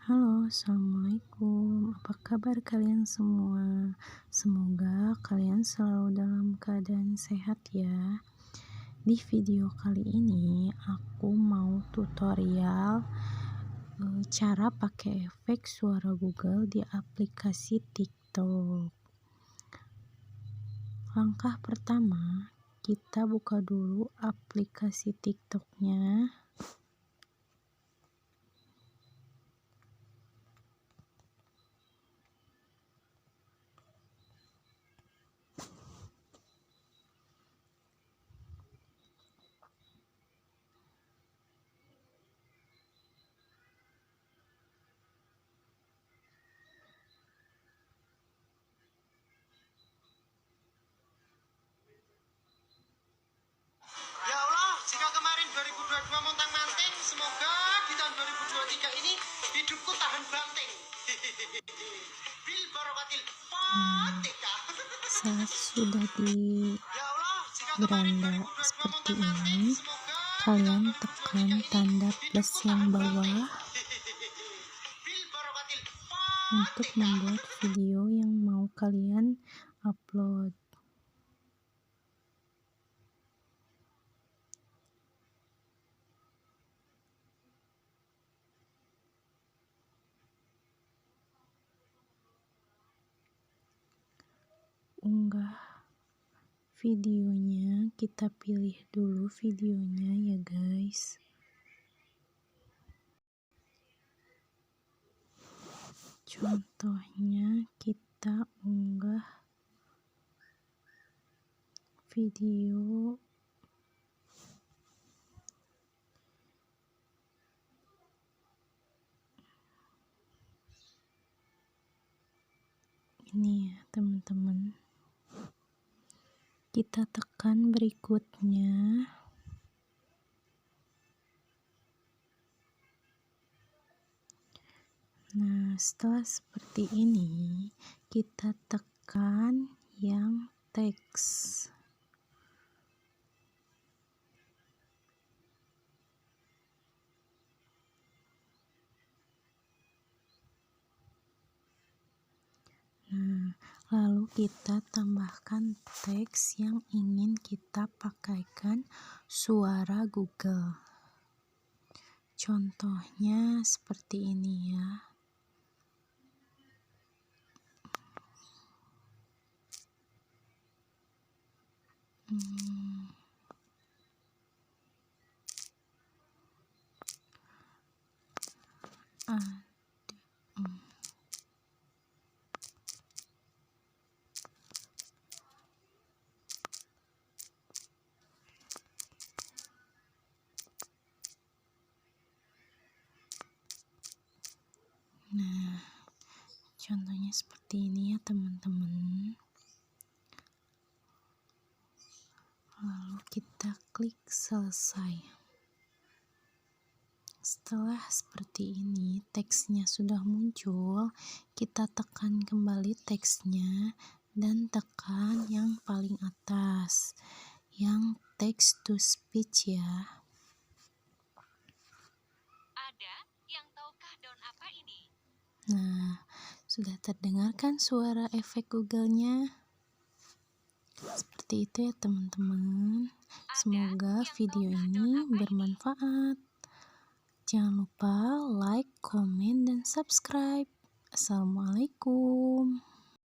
Halo, assalamualaikum. Apa kabar kalian semua? Semoga kalian selalu dalam keadaan sehat ya. Di video kali ini aku mau tutorial cara pakai efek suara Google di aplikasi TikTok. Langkah pertama, kita buka dulu aplikasi TikToknya. Ya Allah, jika kemarin 2022 montang-manting, semoga di tahun 2023 ini hidupku tahan banting. Bil barokatil Fatihah. Saat sudah di Ya Allah, jika kemarin beranda 2022 seperti montang-manting, ini, semoga di kalian tahun tekan 2023 ini tanda plus hidupku yang tahan bawah banting. Bil barokatil untuk Fatihah. membuat video yang mau kalian upload. Unggah videonya, kita pilih dulu videonya ya guys. Contohnya kita unggah video ini ya teman-teman. Kita tekan berikutnya. Nah, setelah seperti ini, kita tekan yang teks. Nah, lalu kita tambahkan teks yang ingin kita pakaikan suara Google. Contohnya seperti ini ya. Ah, Nah, contohnya seperti ini ya teman-teman. Lalu kita klik selesai. Setelah seperti ini, teksnya sudah muncul, kita tekan kembali teksnya dan tekan yang paling atas, yang text to speech ya. Ada yang tahukah daun apa ini? Nah, sudah terdengarkan suara efek Google-nya? Seperti itu ya teman-teman. Semoga yang video tahukah daun ini apa ini? bermanfaat. Jangan lupa like, komen, dan subscribe. Assalamualaikum.